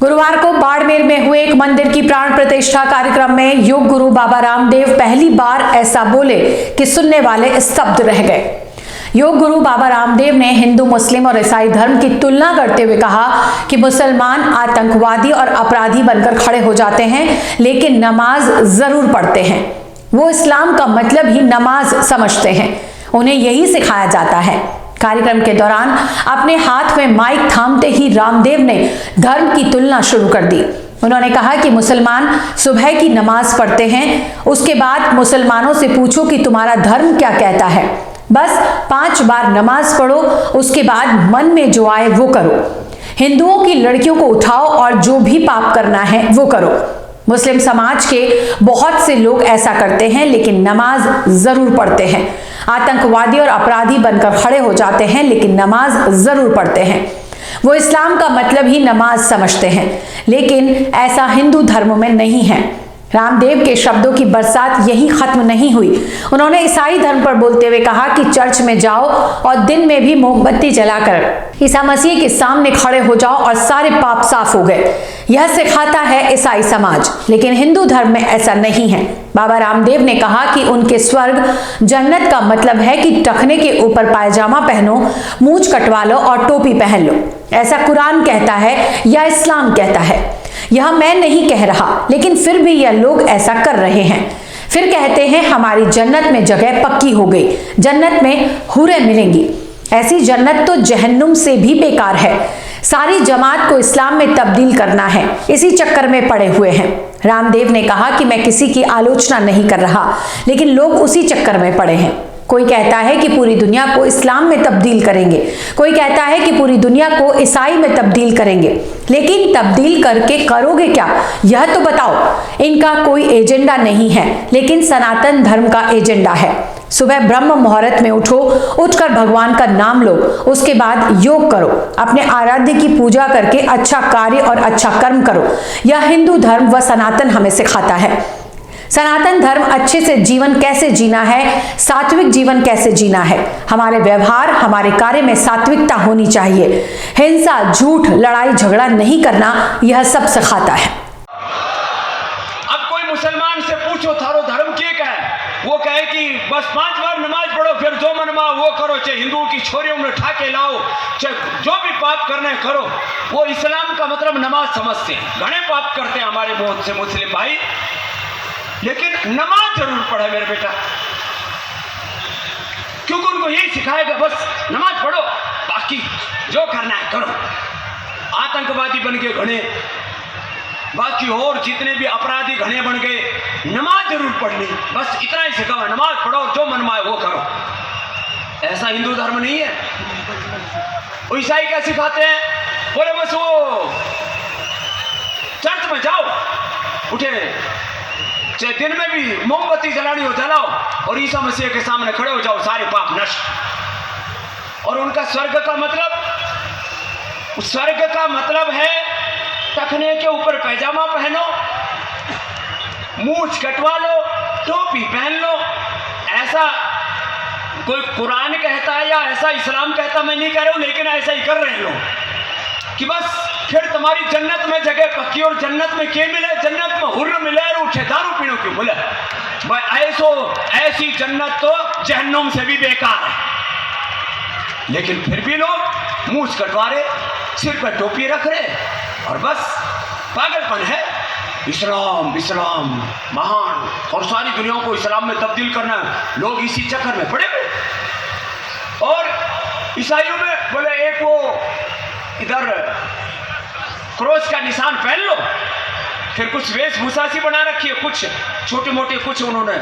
गुरुवार को बाड़मेर में हुए एक मंदिर की प्राण प्रतिष्ठा कार्यक्रम में योग गुरु बाबा रामदेव पहली बार ऐसा बोले कि सुनने वाले स्तब्ध रह गए। योग गुरु बाबा रामदेव ने हिंदू, मुस्लिम और ईसाई धर्म की तुलना करते हुए कहा कि मुसलमान आतंकवादी और अपराधी बनकर खड़े हो जाते हैं, लेकिन नमाज जरूर पढ़ते हैं। वो इस्लाम का मतलब ही नमाज समझते हैं, उन्हें यही सिखाया जाता है। कार्यक्रम के दौरान अपने हाथ में माइक थामते ही रामदेव ने धर्म की तुलना शुरू कर दी। उन्होंने कहा कि मुसलमान सुबह की नमाज पढ़ते हैं, उसके बाद मुसलमानों से पूछो कि तुम्हारा धर्म क्या कहता है। बस 5 बार नमाज पढ़ो, उसके बाद मन में जो आए वो करो। हिंदुओं की लड़कियों को उठाओ और जो भी पाप करना है वो करो। मुस्लिम समाज के बहुत से लोग ऐसा करते हैं, लेकिन नमाज जरूर पढ़ते हैं। आतंकवादी और अपराधी बनकर खड़े हो जाते हैं, लेकिन नमाज जरूर पढ़ते हैं। वो इस्लाम का मतलब ही नमाज समझते हैं, लेकिन ऐसा हिंदू धर्म में नहीं है। रामदेव के शब्दों की बरसात यही खत्म नहीं हुई। उन्होंने ईसाई धर्म पर बोलते हुए कहा कि चर्च में जाओ और दिन में भी मोमबत्ती जलाकर ईसा मसीह के सामने खड़े हो जाओ और सारे पाप साफ हो गए। यह सिखाता है ईसाई समाज, लेकिन हिंदू धर्म में ऐसा नहीं है। बाबा रामदेव ने कहा कि उनके स्वर्ग जन्नत का मतलब है कि टखने के ऊपर पायजामा पहनो, मूंछ कटवा लो और टोपी पहन लो। ऐसा कुरान कहता है या इस्लाम कहता है। यह मैं नहीं कह रहा, लेकिन फिर भी यह लोग ऐसा कर रहे हैं। फिर कहते हैं हमारी जन्नत में जगह पक्की हो गई, जन्नत में हुरें मिलेंगी। ऐसी जन्नत तो जहन्नुम से भी बेकार है। सारी जमात को इस्लाम में तब्दील करना है, इसी चक्कर में पड़े हुए हैं। रामदेव ने कहा कि मैं किसी की आलोचना नहीं कर रहा, लेकिन लोग उसी चक्कर में पड़े हैं। कोई कहता है कि पूरी दुनिया को इस्लाम में तब्दील करेंगे, कोई कहता है कि पूरी दुनिया को ईसाई में तब्दील करेंगे, लेकिन तब्दील करके करोगे क्या, यह तो बताओ। इनका कोई एजेंडा नहीं है, लेकिन सनातन धर्म का एजेंडा है। सुबह ब्रह्म मुहूर्त में उठो, उठकर भगवान का नाम लो, उसके बाद योग करो, अपने आराध्य की पूजा करके अच्छा कार्य और अच्छा कर्म करो। यह हिंदू धर्म व सनातन हमें सिखाता है। सनातन धर्म अच्छे से जीवन कैसे जीना है, सात्विक जीवन कैसे जीना है। हमारे व्यवहार, हमारे कार्य में सात्विकता होनी चाहिए। हिंसा, झूठ, लड़ाई झगड़ा नहीं करना, यह सब सिखाता है। अब कोई मुसलमान से पूछो थारो धर्म क्या है, वो कहे कि बस 5 बार नमाज पढ़ो, फिर जो मनवा वो करो, चाहे हिंदुओं की छोरियों में उठा के लाओ, चाहे जो भी पाप करना है करो। वो इस्लाम का मतलब नमाज समझते हैं। घने पाप करते हैं हमारे बहुत से मुस्लिम भाई, लेकिन नमाज जरूर पढ़े मेरे बेटा, क्योंकि उनको यही सिखाएगा बस नमाज पढ़ो, बाकी जो करना है करो। आतंकवादी बन गए घने, बाकी और जितने भी अपराधी घने बन गए, नमाज जरूर पढ़नी, बस इतना ही सिखाओ, नमाज पढ़ो, जो मनमाए वो करो। ऐसा हिंदू धर्म नहीं है। वो ईसाई क्या सिखाते हैं, बोले बस वो चर्च में जाओ, उठे चाहे दिन में भी मोमबत्ती जलानी हो जलाओ और ईसा मसीह के सामने खड़े हो जाओ, सारे पाप नष्ट। और उनका स्वर्ग का मतलब है टखने के ऊपर पैजामा पहनो, मूंछ कटवा लो, टोपी पहन लो। ऐसा कोई कुरान कहता है या ऐसा इस्लाम कहता, मैं नहीं कह रहा हूं, लेकिन ऐसा ही कर रहे हैं लोग कि बस फिर तुम्हारी जन्नत में जगह पक्की। और जन्नत में क्या मिले, जन्नत में हुर्र मिले और उठे दारू पीनो क्यों मिले भाई। ऐसी जन्नत तो जहन्नुम से भी बेकार है। लेकिन फिर भी लोग मूंछ कटवा रहे, सिर पर टोपी रख रहे, और बस पागलपन है। इस्लाम महान, और सारी दुनिया को इस्लाम में तब्दील करना, लोग इसी चक्कर में पड़े हुए। और ईसाइयों में बोले एक वो इधर क्रॉस का निशान पहन लो, फिर कुछ वेशभूषा सी बना रखी है, कुछ छोटे मोटे कुछ उन्होंने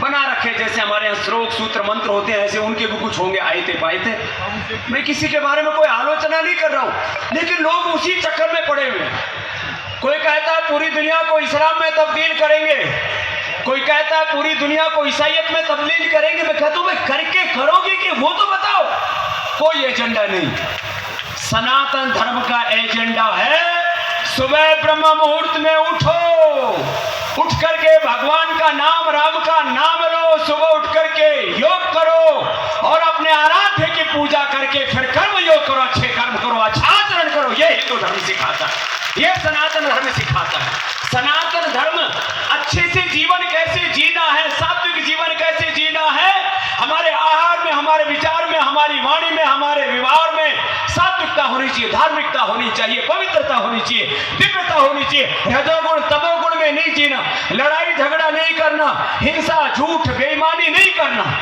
बना रखे, जैसे हमारे यहाँ श्लोक सूत्र मंत्र होते हैं, ऐसे उनके भी कुछ होंगे, आयते पायते। मैं किसी के बारे में कोई आलोचना नहीं कर रहा हूँ, लेकिन लोग उसी चक्कर में पड़े हुए हैं। कोई कहता है पूरी दुनिया को इस्लाम में तब्दील करेंगे, कोई कहता है पूरी दुनिया को ईसाइयत में तब्दील करेंगे। मैं कहता हूँ भाई करके करोगे कि वो तो बताओ। कोई एजेंडा नहीं। सनातन धर्म का एजेंडा है सुबह ब्रह्म मुहूर्त में उठो, उठ करके भगवान का नाम, राम का नाम लो, सुबह उठ करके योग करो और अपने आराध्य की पूजा करके फिर कर्म योग करो, अच्छे कर्म करो, अच्छा आचरण करो। ये हिंदू धर्म सिखाता है। ये सनातन धर्म सिखाता है। सनातन धर्म अच्छे से जीवन कैसे जीना है, सात्विक जीवन कैसे जीना है, हमारे आहार में, हमारे विचार में, हमारी वाणी में, हमारे व्यवहार में सात्विकता होनी चाहिए, धार्मिकता होनी चाहिए, पवित्रता होनी चाहिए, दिव्यता होनी चाहिए। रजोगुण तमोगुण में नहीं जीना, लड़ाई झगड़ा नहीं करना, हिंसा झूठ बेईमानी नहीं करना।